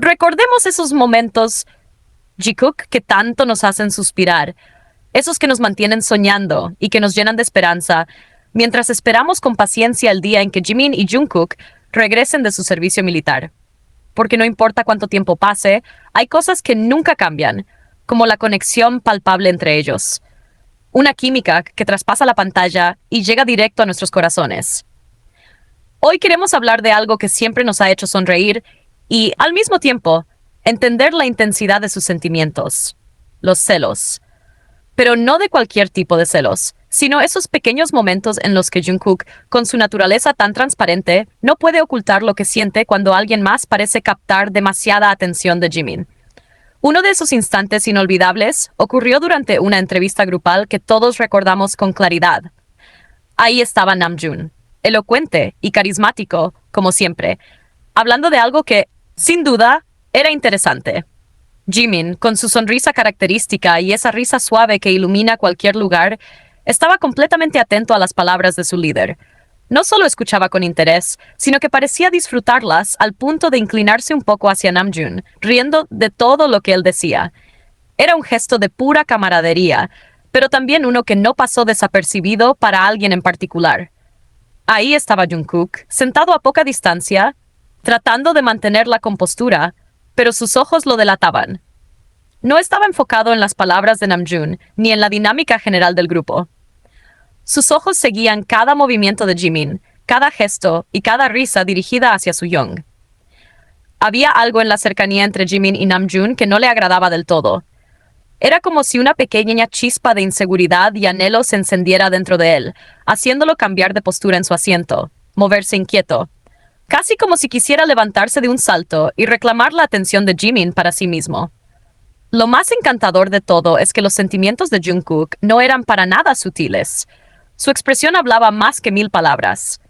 Recordemos esos momentos, Jikook, que tanto nos hacen suspirar, esos que nos mantienen soñando y que nos llenan de esperanza, mientras esperamos con paciencia el día en que Jimin y Jungkook regresen de su servicio militar. Porque no importa cuánto tiempo pase, hay cosas que nunca cambian, como la conexión palpable entre ellos. Una química que traspasa la pantalla y llega directo a nuestros corazones. Hoy queremos hablar de algo que siempre nos ha hecho sonreír y, al mismo tiempo, entender la intensidad de sus sentimientos: los celos. Pero no de cualquier tipo de celos, sino esos pequeños momentos en los que Jungkook, con su naturaleza tan transparente, no puede ocultar lo que siente cuando alguien más parece captar demasiada atención de Jimin. Uno de esos instantes inolvidables ocurrió durante una entrevista grupal que todos recordamos con claridad. Ahí estaba Namjoon, elocuente y carismático, como siempre, hablando de algo que, sin duda, era interesante. Jimin, con su sonrisa característica y esa risa suave que ilumina cualquier lugar, estaba completamente atento a las palabras de su líder. No solo escuchaba con interés, sino que parecía disfrutarlas al punto de inclinarse un poco hacia Namjoon, riendo de todo lo que él decía. Era un gesto de pura camaradería, pero también uno que no pasó desapercibido para alguien en particular. Ahí estaba Jungkook, sentado a poca distancia, tratando de mantener la compostura, pero sus ojos lo delataban. No estaba enfocado en las palabras de Namjoon, ni en la dinámica general del grupo. Sus ojos seguían cada movimiento de Jimin, cada gesto y cada risa dirigida hacia su Young. Había algo en la cercanía entre Jimin y Namjoon que no le agradaba del todo. Era como si una pequeña chispa de inseguridad y anhelo se encendiera dentro de él, haciéndolo cambiar de postura en su asiento, moverse inquieto, casi como si quisiera levantarse de un salto y reclamar la atención de Jimin para sí mismo. Lo más encantador de todo es que los sentimientos de Jungkook no eran para nada sutiles. Su expresión hablaba más que 1000 palabras.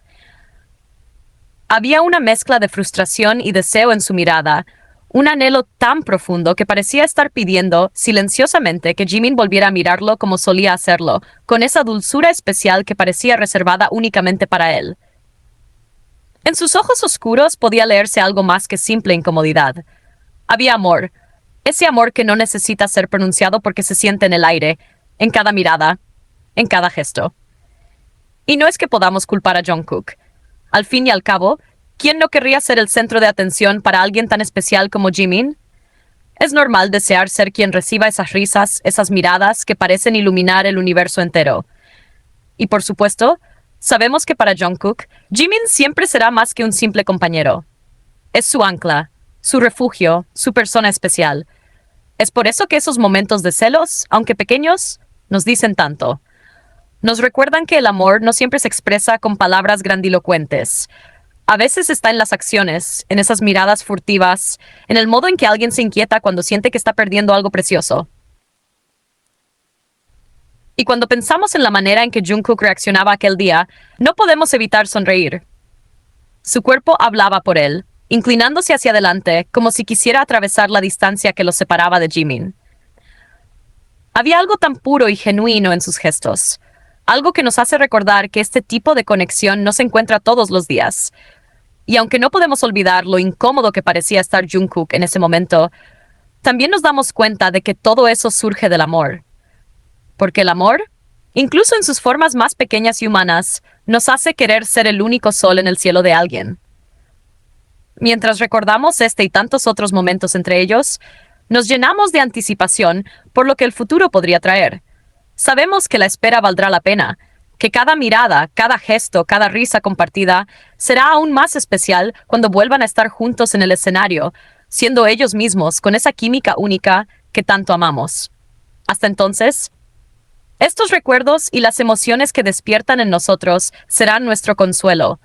Había una mezcla de frustración y deseo en su mirada, un anhelo tan profundo que parecía estar pidiendo silenciosamente que Jimin volviera a mirarlo como solía hacerlo, con esa dulzura especial que parecía reservada únicamente para él. En sus ojos oscuros podía leerse algo más que simple incomodidad. Había amor, ese amor que no necesita ser pronunciado porque se siente en el aire, en cada mirada, en cada gesto. Y no es que podamos culpar a Jungkook. Al fin y al cabo, ¿quién no querría ser el centro de atención para alguien tan especial como Jimin? Es normal desear ser quien reciba esas risas, esas miradas que parecen iluminar el universo entero. Y por supuesto, sabemos que para Jungkook, Jimin siempre será más que un simple compañero. Es su ancla, su refugio, su persona especial. Es por eso que esos momentos de celos, aunque pequeños, nos dicen tanto. Nos recuerdan que el amor no siempre se expresa con palabras grandilocuentes. A veces está en las acciones, en esas miradas furtivas, en el modo en que alguien se inquieta cuando siente que está perdiendo algo precioso. Y cuando pensamos en la manera en que Jungkook reaccionaba aquel día, no podemos evitar sonreír. Su cuerpo hablaba por él, inclinándose hacia adelante, como si quisiera atravesar la distancia que los separaba de Jimin. Había algo tan puro y genuino en sus gestos, algo que nos hace recordar que este tipo de conexión no se encuentra todos los días. Y aunque no podemos olvidar lo incómodo que parecía estar Jungkook en ese momento, también nos damos cuenta de que todo eso surge del amor. Porque el amor, incluso en sus formas más pequeñas y humanas, nos hace querer ser el único sol en el cielo de alguien. Mientras recordamos este y tantos otros momentos entre ellos, nos llenamos de anticipación por lo que el futuro podría traer. Sabemos que la espera valdrá la pena, que cada mirada, cada gesto, cada risa compartida será aún más especial cuando vuelvan a estar juntos en el escenario, siendo ellos mismos con esa química única que tanto amamos. Hasta entonces, estos recuerdos y las emociones que despiertan en nosotros serán nuestro consuelo,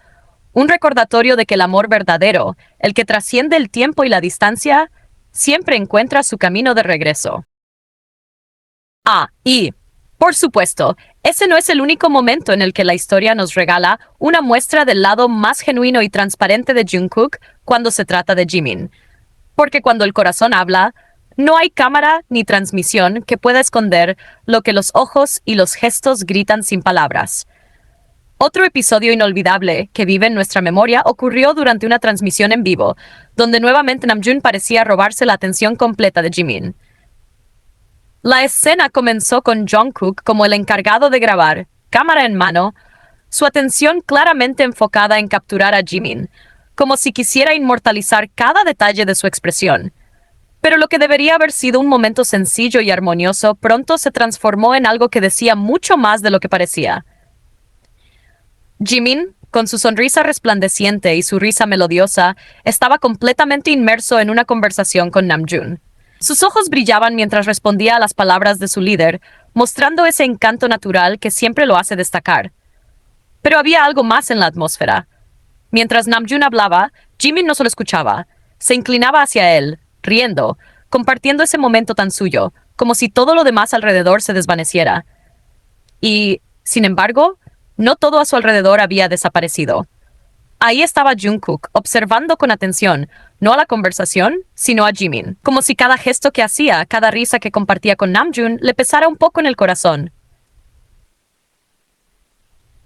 un recordatorio de que el amor verdadero, el que trasciende el tiempo y la distancia, siempre encuentra su camino de regreso. Y, por supuesto, ese no es el único momento en el que la historia nos regala una muestra del lado más genuino y transparente de Jungkook cuando se trata de Jimin. Porque cuando el corazón habla, no hay cámara ni transmisión que pueda esconder lo que los ojos y los gestos gritan sin palabras. Otro episodio inolvidable que vive en nuestra memoria ocurrió durante una transmisión en vivo, donde nuevamente Namjoon parecía robarse la atención completa de Jimin. La escena comenzó con Jungkook como el encargado de grabar, cámara en mano, su atención claramente enfocada en capturar a Jimin, como si quisiera inmortalizar cada detalle de su expresión. Pero lo que debería haber sido un momento sencillo y armonioso pronto se transformó en algo que decía mucho más de lo que parecía. Jimin, con su sonrisa resplandeciente y su risa melodiosa, estaba completamente inmerso en una conversación con Namjoon. Sus ojos brillaban mientras respondía a las palabras de su líder, mostrando ese encanto natural que siempre lo hace destacar. Pero había algo más en la atmósfera. Mientras Namjoon hablaba, Jimin no solo escuchaba, se inclinaba hacia él, riendo, compartiendo ese momento tan suyo, como si todo lo demás alrededor se desvaneciera. Y, sin embargo, no todo a su alrededor había desaparecido. Ahí estaba Jungkook, observando con atención, no a la conversación, sino a Jimin, como si cada gesto que hacía, cada risa que compartía con Namjoon, le pesara un poco en el corazón.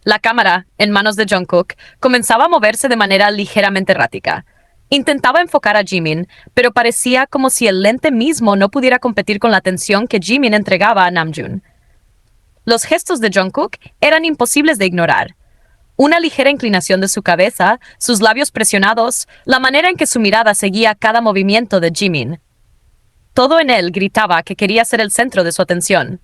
La cámara, en manos de Jungkook, comenzaba a moverse de manera ligeramente errática. Intentaba enfocar a Jimin, pero parecía como si el lente mismo no pudiera competir con la atención que Jimin entregaba a Namjoon. Los gestos de Jungkook eran imposibles de ignorar. Una ligera inclinación de su cabeza, sus labios presionados, la manera en que su mirada seguía cada movimiento de Jimin. Todo en él gritaba que quería ser el centro de su atención.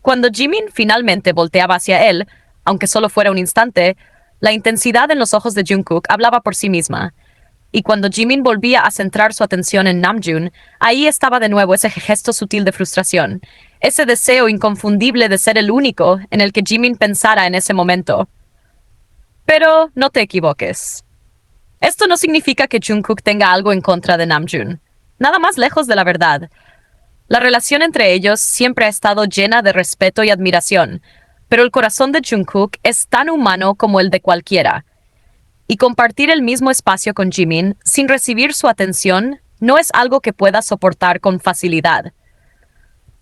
Cuando Jimin finalmente volteaba hacia él, aunque solo fuera un instante, la intensidad en los ojos de Jungkook hablaba por sí misma. Y cuando Jimin volvía a centrar su atención en Namjoon, ahí estaba de nuevo ese gesto sutil de frustración, ese deseo inconfundible de ser el único en el que Jimin pensara en ese momento. Pero no te equivoques. Esto no significa que Jungkook tenga algo en contra de Namjoon. Nada más lejos de la verdad. La relación entre ellos siempre ha estado llena de respeto y admiración, pero el corazón de Jungkook es tan humano como el de cualquiera. Y compartir el mismo espacio con Jimin sin recibir su atención no es algo que pueda soportar con facilidad.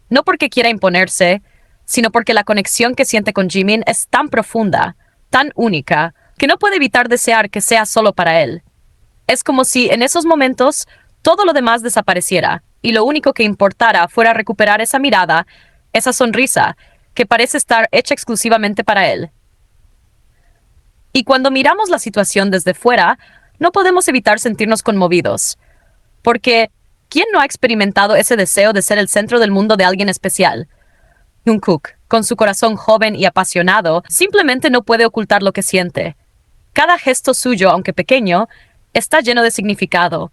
No porque quiera imponerse, sino porque la conexión que siente con Jimin es tan profunda, tan única, que no puede evitar desear que sea solo para él. Es como si en esos momentos todo lo demás desapareciera y lo único que importara fuera recuperar esa mirada, esa sonrisa, que parece estar hecha exclusivamente para él. Y cuando miramos la situación desde fuera, no podemos evitar sentirnos conmovidos. Porque, ¿quién no ha experimentado ese deseo de ser el centro del mundo de alguien especial? Jungkook, con su corazón joven y apasionado, simplemente no puede ocultar lo que siente. Cada gesto suyo, aunque pequeño, está lleno de significado.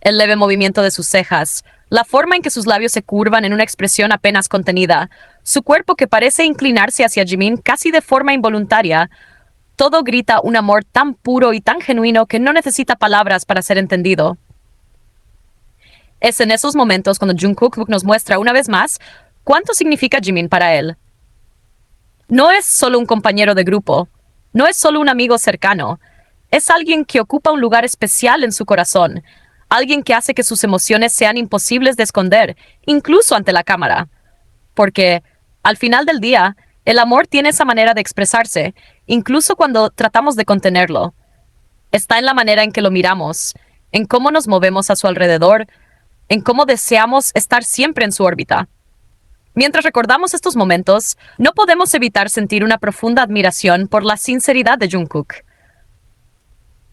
El leve movimiento de sus cejas, la forma en que sus labios se curvan en una expresión apenas contenida, su cuerpo que parece inclinarse hacia Jimin casi de forma involuntaria, todo grita un amor tan puro y tan genuino que no necesita palabras para ser entendido. Es en esos momentos cuando Jungkook nos muestra una vez más cuánto significa Jimin para él. No es solo un compañero de grupo, no es solo un amigo cercano, es alguien que ocupa un lugar especial en su corazón, alguien que hace que sus emociones sean imposibles de esconder, incluso ante la cámara. Porque, al final del día, el amor tiene esa manera de expresarse, incluso cuando tratamos de contenerlo. Está en la manera en que lo miramos, en cómo nos movemos a su alrededor, en cómo deseamos estar siempre en su órbita. Mientras recordamos estos momentos, no podemos evitar sentir una profunda admiración por la sinceridad de Jungkook.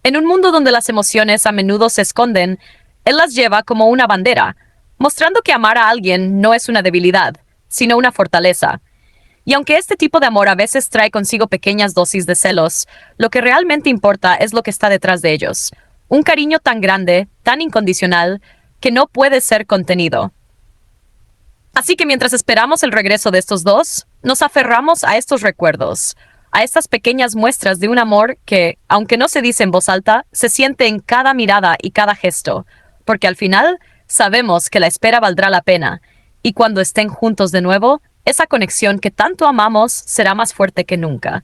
En un mundo donde las emociones a menudo se esconden, él las lleva como una bandera, mostrando que amar a alguien no es una debilidad, sino una fortaleza. Y aunque este tipo de amor a veces trae consigo pequeñas dosis de celos, lo que realmente importa es lo que está detrás de ellos. Un cariño tan grande, tan incondicional, que no puede ser contenido. Así que mientras esperamos el regreso de estos dos, nos aferramos a estos recuerdos, a estas pequeñas muestras de un amor que, aunque no se dice en voz alta, se siente en cada mirada y cada gesto, porque al final sabemos que la espera valdrá la pena, y cuando estén juntos de nuevo, esa conexión que tanto amamos será más fuerte que nunca.